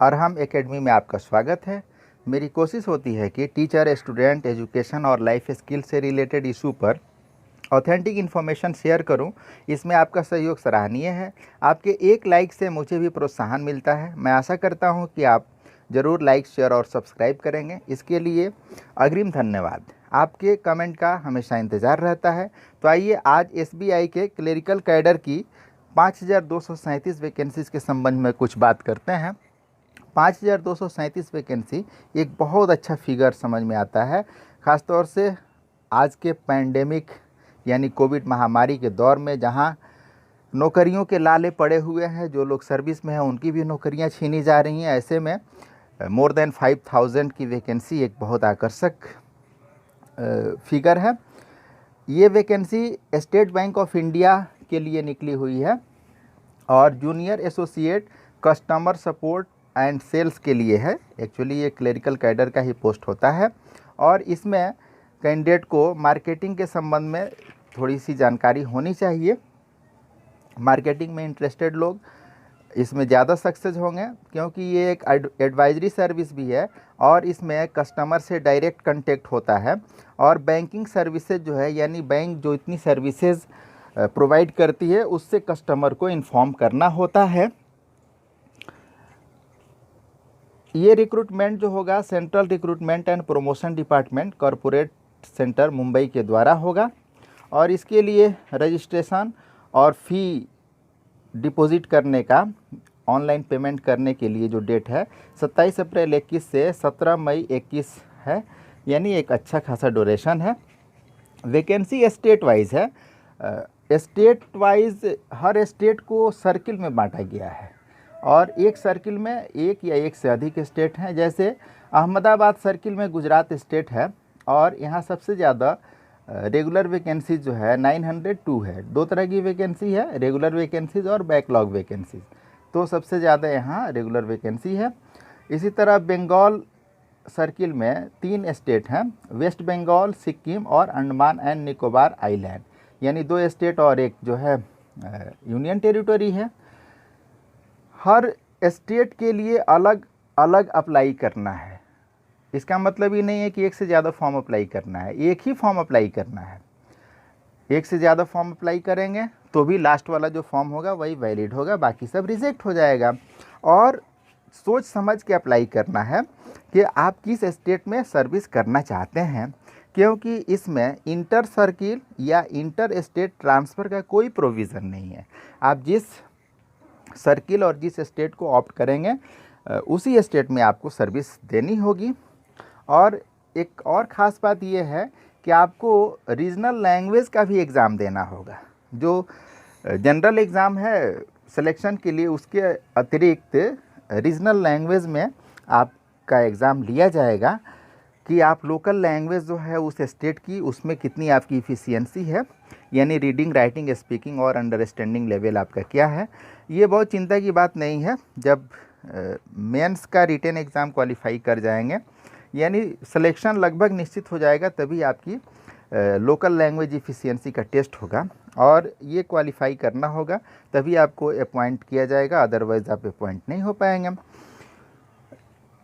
Arham academy में आपका स्वागत है। मेरी कोशिश होती है कि टीचर, स्टूडेंट, एजुकेशन और लाइफ स्किल से रिलेटेड इशू पर ऑथेंटिक इन्फॉर्मेशन शेयर करूं। इसमें आपका सहयोग सराहनीय है। आपके एक लाइक से मुझे भी प्रोत्साहन मिलता है। मैं आशा करता हूं कि आप ज़रूर लाइक, शेयर और सब्सक्राइब करेंगे। इसके लिए अग्रिम धन्यवाद। आपके कमेंट का हमेशा इंतज़ार रहता है। तो आइए आज एसबीआई के क्लेरिकल कैडर की 5237 वैकेंसीज़ के संबंध में कुछ बात करते हैं। 5237 वैकेंसी एक बहुत अच्छा फिगर समझ में आता है, ख़ासतौर से आज के पैंडेमिक यानी कोविड महामारी के दौर में, जहां नौकरियों के लाले पड़े हुए हैं। जो लोग सर्विस में हैं उनकी भी नौकरियां छीनी जा रही हैं। ऐसे में मोर देन 5000 की वैकेंसी एक बहुत आकर्षक फिगर है। ये vacancy State Bank of India के लिए निकली हुई है और junior associate customer support and sales के लिए है। एक्चुअली ये क्लेरिकल कैडर का ही पोस्ट होता है और इसमें कैंडिडेट को मार्केटिंग के संबंध में थोड़ी सी जानकारी होनी चाहिए। मार्केटिंग में इंटरेस्टेड लोग इसमें ज़्यादा सक्सेस होंगे, क्योंकि ये एक एडवाइजरी सर्विस भी है और इसमें कस्टमर से डायरेक्ट कांटेक्ट होता है। और बैंकिंग सर्विसेज जो है, यानी बैंक जो इतनी सर्विसेज प्रोवाइड करती है उससे कस्टमर को इन्फॉर्म करना होता है। ये रिक्रूटमेंट जो होगा central recruitment and promotion department, corporate centre, Mumbai के द्वारा होगा। और इसके लिए रजिस्ट्रेशन और फ़ी डिपॉजिट करने का, ऑनलाइन पेमेंट करने के लिए जो डेट है 27 अप्रैल 21 से 17 मई 21 है, यानी एक अच्छा खासा ड्यूरेशन है। वैकेंसी स्टेट वाइज है। स्टेट वाइज हर स्टेट को सर्किल में बांटा गया है और एक सर्किल में एक या एक से अधिक स्टेट हैं। जैसे अहमदाबाद सर्किल में गुजरात स्टेट है और यहाँ सबसे ज़्यादा रेगुलर वैकेंसीज जो है 902 है। दो तरह की वैकेंसी है, रेगुलर वैकेंसीज और बैकलॉग वैकेंसीज। तो सबसे ज़्यादा यहाँ रेगुलर वैकेंसी है। इसी तरह बंगाल सर्किल में 3 स्टेट हैं, वेस्ट बंगाल, सिक्किम और अंडमान एंड निकोबार आइलैंड, यानी 2 स्टेट और एक जो है यूनियन टेरिटरी है। हर स्टेट के लिए अलग अलग अप्लाई करना है। इसका मतलब ये नहीं है कि एक से ज़्यादा फॉर्म अप्लाई करना है, एक ही फॉर्म अप्लाई करना है। एक से ज़्यादा फॉर्म अप्लाई करेंगे तो भी लास्ट वाला जो फॉर्म होगा वही वैलिड होगा, बाकी सब रिजेक्ट हो जाएगा। और सोच समझ के अप्लाई करना है कि आप किस स्टेट में सर्विस करना चाहते हैं, क्योंकि इसमें इंटर सर्किल या इंटर स्टेट ट्रांसफ़र का कोई प्रोविज़न नहीं है। आप जिस सर्किल और जिस स्टेट को ऑप्ट करेंगे उसी स्टेट में आपको सर्विस देनी होगी। और एक और ख़ास बात यह है कि आपको रीजनल लैंग्वेज का भी एग्ज़ाम देना होगा। जो जनरल एग्ज़ाम है सिलेक्शन के लिए, उसके अतिरिक्त रीजनल लैंग्वेज में आपका एग्ज़ाम लिया जाएगा कि आप लोकल लैंग्वेज जो है उस स्टेट की, उसमें कितनी आपकी इफ़िशियंसी है, यानी रीडिंग, राइटिंग, स्पीकिंग और अंडरस्टैंडिंग लेवल आपका क्या है। ये बहुत चिंता की बात नहीं है। जब मेंस का रिटन एग्ज़ाम क्वालिफाई कर जाएंगे, यानी सिलेक्शन लगभग निश्चित हो जाएगा, तभी आपकी लोकल लैंग्वेज इफ़िशियंसी का टेस्ट होगा और ये क्वालिफाई करना होगा, तभी आपको अपॉइंट किया जाएगा, अदरवाइज़ आप अपॉइंट नहीं हो पाएंगे।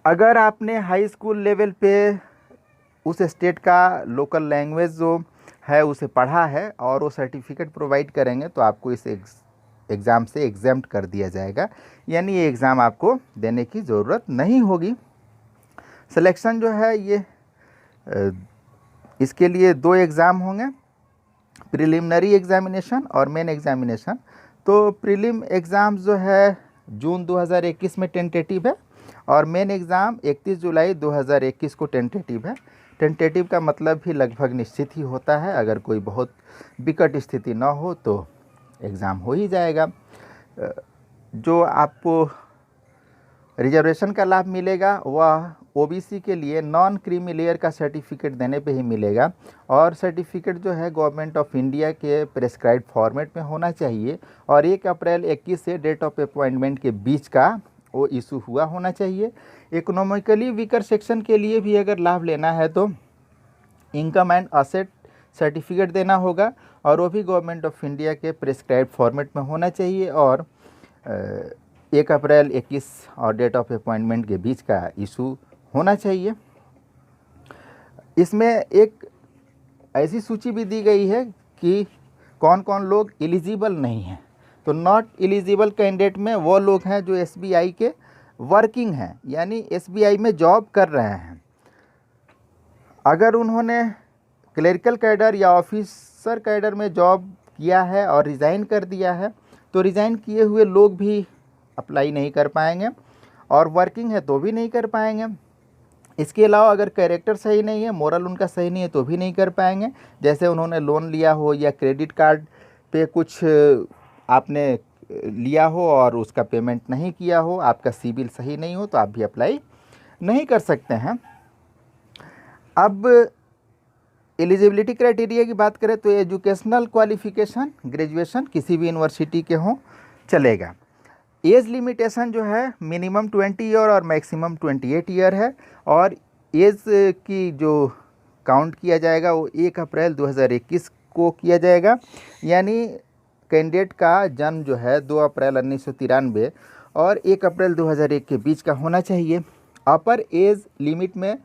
अगर आपने हाई स्कूल लेवल पे उस स्टेट का लोकल लैंग्वेज जो है उसे पढ़ा है और वो सर्टिफिकेट प्रोवाइड करेंगे तो आपको इस एग्ज़ाम से एग्जेम्प्ट कर दिया जाएगा, यानी ये एग्ज़ाम आपको देने की ज़रूरत नहीं होगी। सिलेक्शन जो है ये इसके लिए 2 एग्ज़ाम होंगे, प्रिलिमिनरी एग्ज़ामिनेशन और मेन एग्ज़ामिनेशन। तो प्रीलिम एग्ज़ाम जो है जून 2021 में टेंटेटिव है और मेन एग्ज़ाम 31 जुलाई 2021 को टेंटेटिव है। टेंटेटिव का मतलब भी लगभग निश्चित ही होता है। अगर कोई बहुत विकट स्थिति ना हो तो एग्ज़ाम हो ही जाएगा। जो आपको रिजर्वेशन का लाभ मिलेगा वह ओबीसी के लिए नॉन क्रीमी लेयर का सर्टिफिकेट देने पे ही मिलेगा और सर्टिफिकेट जो है गवर्नमेंट ऑफ इंडिया के प्रेस्क्राइब्ड फॉर्मेट में होना चाहिए और 1 अप्रैल 21 से डेट ऑफ अपॉइंटमेंट के बीच का वो इशू हुआ होना चाहिए। इकोनॉमिकली वीकर सेक्शन के लिए भी अगर लाभ लेना है तो इनकम एंड असेट सर्टिफिकेट देना होगा और वो भी गवर्नमेंट ऑफ इंडिया के प्रेस्क्राइब्ड फॉर्मेट में होना चाहिए। और 1 अप्रैल 21 और डेट ऑफ अपॉइंटमेंट के बीच का इशू होना चाहिए। इसमें एक ऐसी सूची भी दी गई है कि कौन कौन लोग एलिजिबल नहीं हैं। तो नॉट एलिजिबल कैंडिडेट में वो लोग हैं जो एसबीआई के वर्किंग हैं, यानी एसबीआई में जॉब कर रहे हैं। अगर उन्होंने क्लरिकल कैडर या ऑफिसर कैडर में जॉब किया है और रिज़ाइन कर दिया है, तो रिज़ाइन किए हुए लोग भी अप्लाई नहीं कर पाएंगे, और वर्किंग है तो भी नहीं कर पाएंगे। इसके अलावा अगर कैरेक्टर सही नहीं है, मोरल उनका सही नहीं है, तो भी नहीं कर पाएंगे। जैसे उन्होंने लोन लिया हो या क्रेडिट कार्ड पे कुछ आपने लिया हो और उसका पेमेंट नहीं किया हो, आपका सिबिल सही नहीं हो, तो आप भी अप्लाई नहीं कर सकते हैं। अब एलिजिबिलिटी क्राइटेरिया की बात करें तो एजुकेशनल क्वालिफिकेशन ग्रेजुएशन किसी भी यूनिवर्सिटी के हों चलेगा। एज लिमिटेशन जो है मिनिमम 20 ईयर और मैक्सिमम 28 ईयर है, और एज की जो काउंट किया जाएगा वो 1 अप्रैल 2021 को किया जाएगा। यानी कैंडिडेट का जन्म जो है 2 अप्रैल 1993 और 1 अप्रैल 2001 के बीच का होना चाहिए। अपर एज लिमिट में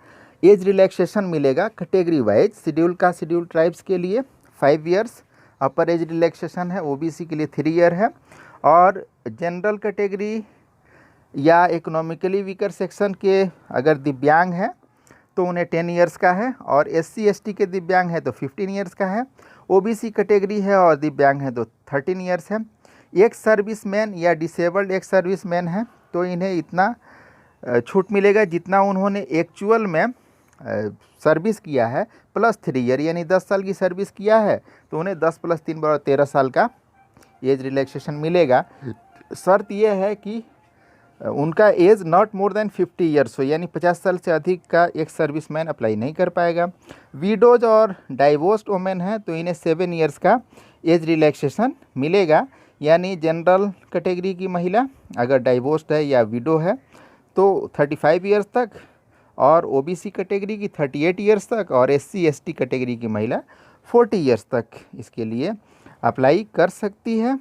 एज रिलैक्सेशन मिलेगा कैटेगरी वाइज। शेड्यूल का शेड्यूल ट्राइब्स के लिए 5 इयर्स अपर एज रिलैक्सेशन है, ओबीसी के लिए 3 ईयर है, और जनरल कैटेगरी या इकोनॉमिकली वीकर सेक्शन के अगर दिव्यांग हैं तो उन्हें 10 इयर्स का है, और एससी एसटी के दिव्यांग है तो 15 इयर्स का है। ओबीसी कैटेगरी है और दिव्यांग है तो 13 इयर्स है। एक सर्विसमैन या डिसेबल्ड एक सर्विसमैन है तो इन्हें इतना छूट मिलेगा जितना उन्होंने एक्चुअल में सर्विस किया है प्लस 3 ईयर, यानी 10 साल की सर्विस किया है तो उन्हें 10 + 3 = 13 साल का एज रिलैक्सेशन मिलेगा। शर्त यह है कि उनका age not more than 50 years हो, यानी 50 साल से अधिक का एक सर्विसमैन अप्लाई नहीं कर पाएगा। विडोज और डाइवोर्स्ड वोमेन है तो इन्हें 7 इयर्स का एज रिलैक्सेशन मिलेगा, यानी जनरल कैटेगरी की महिला अगर डाइवोर्स्ड है या विडो है तो 35 इयर्स तक, और ओबीसी कैटेगरी की 38 इयर्स तक, और एससी एसटी कैटेगरी की महिला 40 इयर्स तक इसके लिए अप्लाई कर सकती है।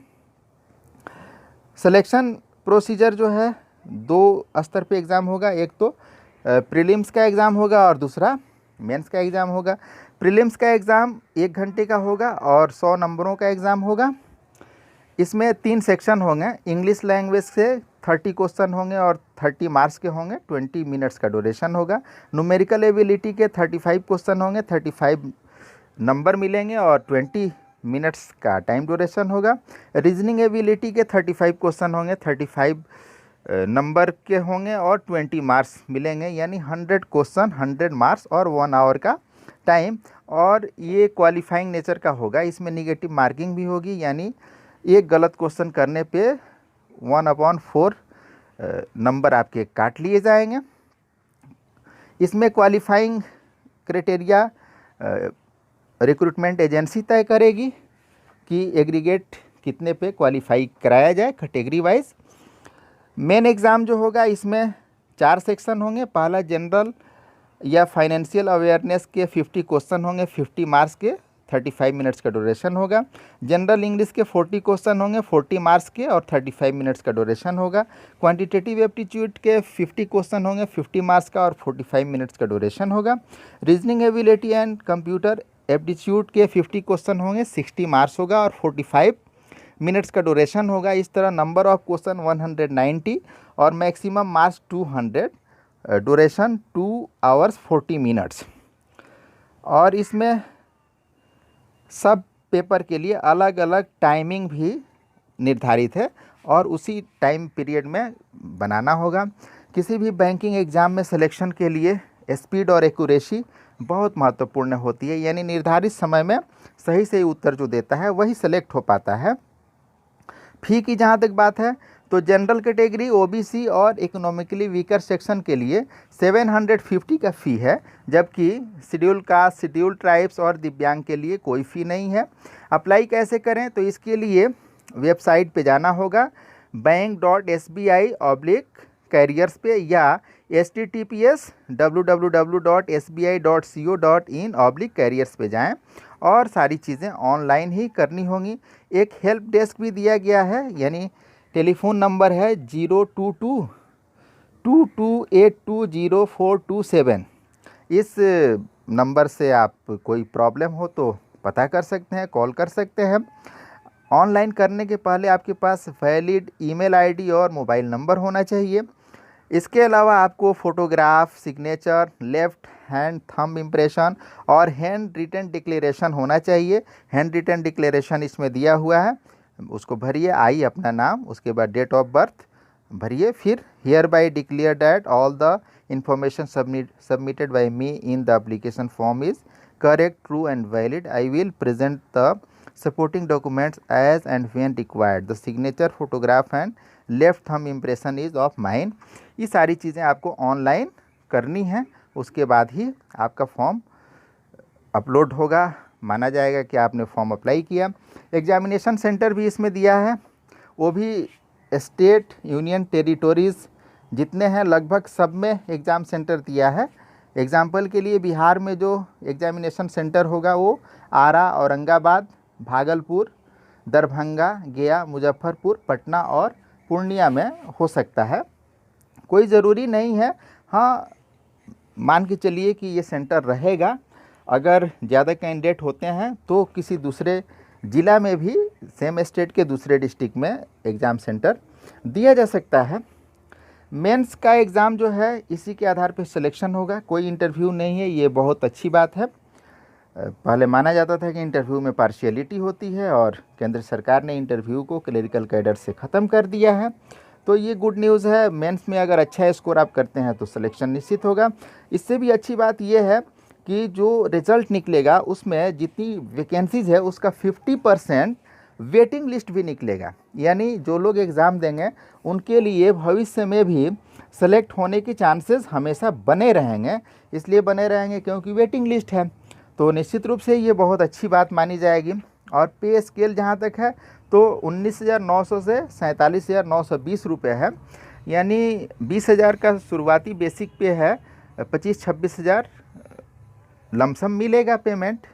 सिलेक्शन प्रोसीजर जो है 2 स्तर पे एग्ज़ाम होगा। एक तो प्रीलिम्स का एग्ज़ाम होगा और दूसरा मेंस का एग्ज़ाम होगा। प्रीलिम्स का एग्ज़ाम 1 घंटे का होगा और 100 नंबरों का एग्ज़ाम होगा। इसमें 3 सेक्शन होंगे। इंग्लिश लैंग्वेज से 30 क्वेश्चन होंगे और 30 मार्क्स के होंगे, 20 मिनट्स का ड्यूरेशन होगा। न्यूमेरिकल एबिलिटी के 35 क्वेश्चन होंगे, 35 नंबर मिलेंगे और 20 मिनट्स का टाइम ड्यूरेशन होगा। रीजनिंग एबिलिटी के 35 क्वेश्चन होंगे, 35 नंबर के होंगे और 20 मार्क्स मिलेंगे, यानी 100 क्वेश्चन 100 मार्क्स और 1 आवर का टाइम। और ये क्वालिफाइंग नेचर का होगा, इसमें निगेटिव मार्किंग भी होगी, यानी एक गलत क्वेश्चन करने पे 1/4 नंबर आपके काट लिए जाएंगे। इसमें क्वालिफाइंग क्राइटेरिया रिक्रूटमेंट एजेंसी तय करेगी कि एग्रीगेट कितने पे क्वालिफाई कराया जाए कैटेगरी वाइज। मेन एग्ज़ाम जो होगा इसमें 4 सेक्शन होंगे। पहला जनरल या फाइनेंशियल अवेयरनेस के 50 क्वेश्चन होंगे, 50 मार्क्स के, 35 मिनट्स का ड्यूरेशन होगा। जनरल इंग्लिश के 40 क्वेश्चन होंगे, 40 मार्क्स के और 35 मिनट्स का ड्यूरेशन होगा। क्वांटिटेटिव एप्टीट्यूड के 50 क्वेश्चन होंगे, 50 मार्क्स का और 45 मिनट्स का ड्यूरेशन होगा। Reasoning ability and computer aptitude के 50 क्वेश्चन होंगे, 60 मार्क्स होगा और 45 मिनट्स का ड्यूरेशन होगा। इस तरह नंबर ऑफ क्वेश्चन 190 और maximum marks 200, duration 2 hours 40 minutes. और इसमें सब पेपर के लिए अलग अलग टाइमिंग भी निर्धारित है और उसी टाइम पीरियड में बनाना होगा। किसी भी बैंकिंग एग्ज़ाम में सिलेक्शन के लिए स्पीड और एक्यूरेसी बहुत महत्वपूर्ण होती है, यानी निर्धारित समय में सही सही उत्तर जो देता है वही सेलेक्ट हो पाता है। फ़ी की जहाँ तक बात है तो जनरल कैटेगरी, ओबीसी और इकोनॉमिकली वीकर सेक्शन के लिए 750 का फ़ी है, जबकि शेड्यूल कास्ट, शेड्यूल ट्राइब्स और दिव्यांग के लिए कोई फ़ी नहीं है। अप्लाई कैसे करें तो इसके लिए वेबसाइट पे जाना होगा bank.sbi/careers पे, या https://www.sbi.co.in/careers पे जाएं और सारी चीज़ें ऑनलाइन ही करनी होंगी। एक हेल्प डेस्क भी दिया गया है, यानी टेलीफोन नंबर है 022-2282-0427। इस नंबर से आप कोई प्रॉब्लम हो तो पता कर सकते हैं, कॉल कर सकते हैं। ऑनलाइन करने के पहले आपके पास वैलिड ईमेल आईडी और मोबाइल नंबर होना चाहिए। इसके अलावा आपको photograph, signature, left hand thumb impression और हैंड रिटन डिक्लेरेशन होना चाहिए। हैंड रिटन डिक्लेरेशन इसमें दिया हुआ है, उसको भरिए। आई अपना नाम, उसके बाद डेट ऑफ बर्थ भरिए, फिर here by declare that all the information submitted by me in the application form is correct, true and valid. I will present the supporting documents as and when required. The signature, photograph and left thumb impression is of mine. ये सारी चीज़ें आपको online करनी है, उसके बाद ही आपका form upload होगा, माना जाएगा कि आपने फॉर्म अप्लाई किया। एग्जामिनेशन सेंटर भी इसमें दिया है, वो भी स्टेट, यूनियन टेरिटोरीज़ जितने हैं लगभग सब में एग्ज़ाम सेंटर दिया है। एग्जाम्पल के लिए बिहार में जो एग्जामिनेशन सेंटर होगा वो आरा, औरंगाबाद, भागलपुर, दरभंगा, गया, मुजफ्फरपुर, पटना और पूर्णिया में हो सकता है। कोई ज़रूरी नहीं है, हाँ मान के चलिए कि ये सेंटर रहेगा। अगर ज़्यादा कैंडिडेट होते हैं तो किसी दूसरे ज़िला में भी सेम स्टेट के दूसरे डिस्ट्रिक्ट में एग्ज़ाम सेंटर दिया जा सकता है। मेंस का एग्ज़ाम जो है इसी के आधार पर सिलेक्शन होगा, कोई इंटरव्यू नहीं है, ये बहुत अच्छी बात है। पहले माना जाता था कि इंटरव्यू में पार्शियलिटी होती है और केंद्र सरकार ने इंटरव्यू को क्लरिकल कैडर से ख़त्म कर दिया है, तो ये गुड न्यूज़ है। मेंस में अगर अच्छा स्कोर आप करते हैं तो सिलेक्शन निश्चित होगा। इससे भी अच्छी बात ये है कि जो रिज़ल्ट निकलेगा उसमें जितनी वैकेंसीज़ है उसका 50% वेटिंग लिस्ट भी निकलेगा, यानी जो लोग एग्ज़ाम देंगे उनके लिए भविष्य में भी सेलेक्ट होने के चांसेस हमेशा बने रहेंगे। इसलिए बने रहेंगे क्योंकि वेटिंग लिस्ट है, तो निश्चित रूप से ये बहुत अच्छी बात मानी जाएगी। और पे स्केल जहाँ तक है तो 19,900 से 47,920 रुपये है, यानी 20,000 का शुरुआती बेसिक पे है, 25-26 हज़ार लमसम मिलेगा पेमेंट।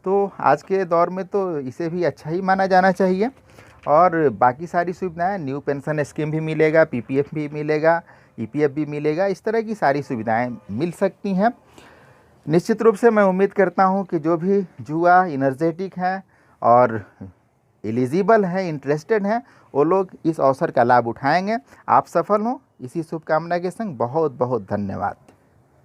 तो आज के दौर में तो इसे भी अच्छा ही माना जाना चाहिए। और बाकी सारी सुविधाएं, न्यू पेंशन स्कीम भी मिलेगा, पीपीएफ भी मिलेगा, ईपीएफ भी मिलेगा, इस तरह की सारी सुविधाएं मिल सकती हैं। निश्चित रूप से मैं उम्मीद करता हूं कि जो भी युवा एनर्जेटिक हैं और एलिजिबल हैं, इंटरेस्टेड हैं, वो लोग इस अवसर का लाभ उठाएंगे। आप सफल हों, इसी शुभकामना के संग बहुत बहुत धन्यवाद।